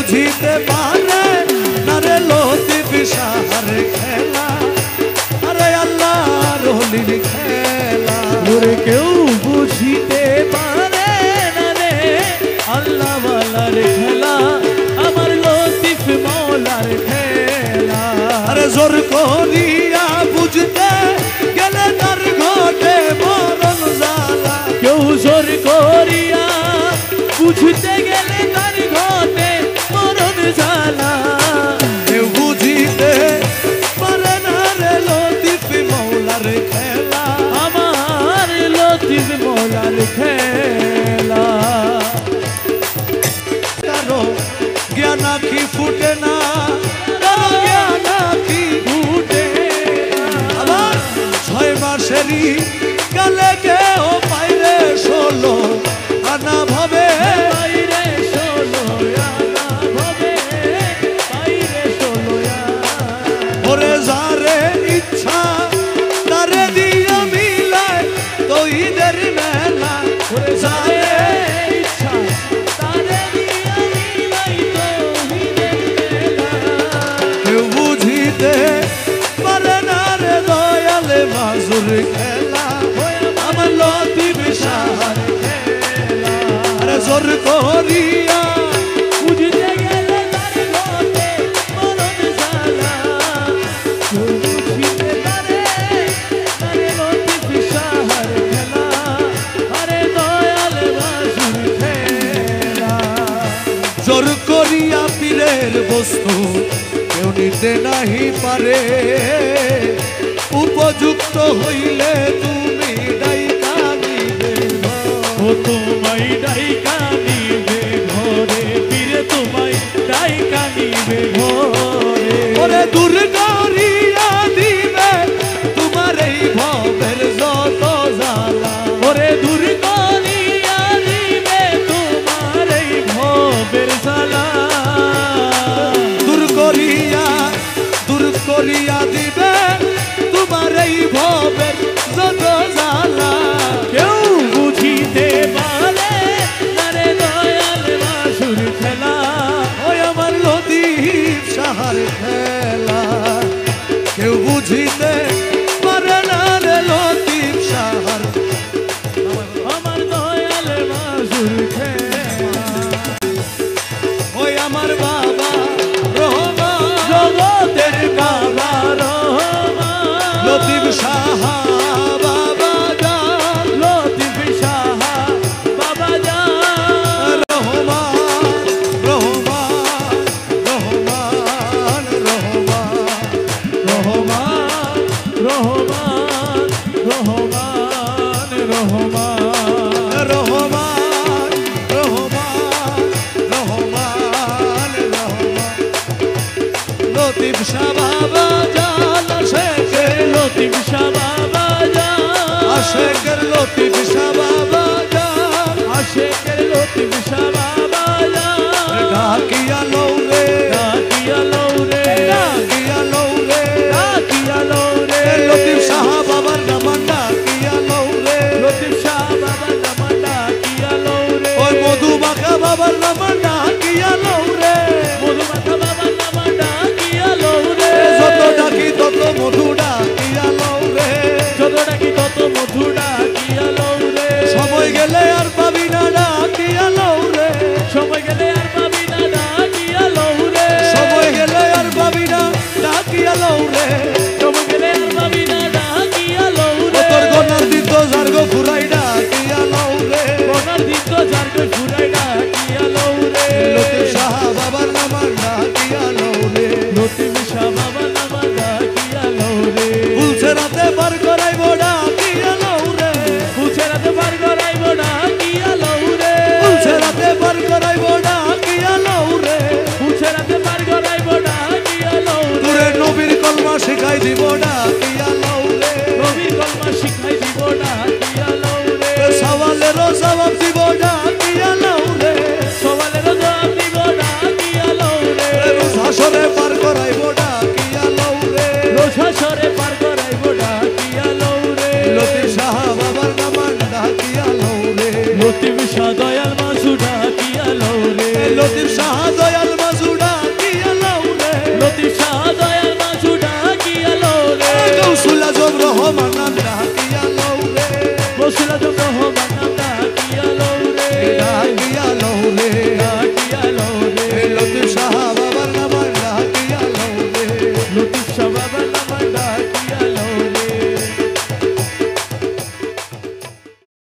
বুঝিতে পারে না রে লতিফ শাহর খেলা, আরে আল্লাহর ওলির খেলা। ওরে কেউ বুঝিতে পারে না রে আল্লাহ ওয়ালার খেলা, আমার লতিফ মওলার খেলা। আরে জোর করিয়া বুঝতে গেলে তার ঘটে মরণ জ্বালা, কেউ জোর করিয়া বুঝতে গেলে তার ঘটে মরণ জ্বালা। কেউ বুঝিতে পারে না রে লতিফ মওলার খেলা, আমার লতিফ মওলার খেলা। কারো জ্ঞান আঁখি ফুটে না, কারো জ্ঞান আঁখি ফুটে আবার 6 মাসেরই কালে কেউ পাইরে 16 আনা ভাবে, বাইরে 16 আনা ভাবে, বাইরে 16 ওরে যারে ইচ্ছা তারে দিয়া মিলায় তৈদের মেলা, ওরে যারে ইচ্ছা তারে দিয়া মিলাই তৌহিদের মেলা। কেউ বুঝিতে পারে না রে দয়াল মাজুর খেলা, আমার লতিফ শাহর খেলা। আরে জোর করিয়া বুঝতে গেলে তার ঘটে মরণ জ্বালা, কেউ বুঝিতে পারে তারে লতিফ শাহর খেলা, আরে দয়াল মাজুর খেলা। জোর করিয়া পীরের বস্তু কেউ নিতে নাহি পারে, উপযুক্ত হইলে তুমি ডাইকা নিবে ও তোমায় ডাইকা নিবে ঘরে, পীরে তোমায় ডাইকা নিবে ঘরে। ওরে দূর করিয়া দিবে তোমার এই ভবের যত জ্বালা, ওরে দূর করিয়া দিবে তোমার এই ভবের জ্বালা। দূর করিয়া দিবে তোমার এই ভবের যত জ্বালা। কেউ বুঝিতে পারে না রে দয়াল মাজুর খেলা, ওই আমার লতিফ শাহর খেলা, কেউ বুঝিতে পারে না রে লতিফ শাহর, আমার দয়াল মাজুর খেলা। ওই আমার বাবা রহমান জগতের বাবা রহমান, লতিফ শাহ বাবা জান, লতিফ শাহ বাবা জান। রহমান রহমান রহমান রহমান রহমান রহমান রহমান রহমান রহমান রহমান রহমান রহমান লতিফ শাহ বাবা জান, আশেকের লতিফ শাহ বাবা জান, আশেকের লতিফ শাহ বাবা জান, আশেকের লতিফ শাহ বাবা জান। ডাকিয়া লৌরে ডাকিয়া লৌরে, ডাকিয়া লৌরে ডাকিয়া লৌরে, লতিফ শাহ বাবার নামান ডাকিয়া লৌরে, লতিফ শাহ বাবা নামা ডাকিয়া লৌরে। ওই মধুমাখা বাবার নামান ডাকিয়া লৌরে, মধুমাখা বাবা নামা ডাকিয়া লৌরে। যত ডাকি তত মধু ডাকিয়া লৌরে, যত ডাকি তত মধু ডাকিয়া লৌরে। সময় গেলে আর পাবি না ডাকিয়া লৌরে, সময় গেলে আর পাবি না ডাকিয়া লৌরে। সময় গেলে আর পাবি না ডাকিয়া লৌরে, সময় গেলে আর পাবি না ডাকিয়া লৌরে। তোর গনার দিত জার্গ ফুরাই ডাকিয়া লৌরে, গনার দিত জার্গ ফুরাই ডাকিয়া লৌরে। লতিফ শাহ বাবার নামান ডাকিয়া লৌরে, লতিফ শাহ বাবা নামা ডাকিয়া লৌরে। ফুলছে রাতে বার করাইব ডাকিয়া লৌরে, ফুলছে রাতে বার করাইব ডাকিয়া লৌরে। ফুলছে রাতে বার করাইব ডাকিয়া লৌরে, ফুলছে রাতে বার করাইব ডাকিয়া লৌরে। তোরে নবীর কলমা শিখাই দিব ডাকিয়া লৌরে, নবীর কলমা শিখাই দিব ডাকিয়া লৌরে। সওয়ালেরও জবাব দিব ডাকিয়া লৌরে, সওয়ালেরও জবাব দিব ডাকিয়া লৌরে। রোজ হাসরে পার করাইব ডাকিয়া লৌরে, রোজ হাসরে পার করাইব ডাকিয়া লৌরে। লতিফ শাহ বাবার নামান ডাকিয়া লৌরে, লতিফ শাহ দয়াল মাজু ডাকিয়া লৌরে। লতিফ শাহ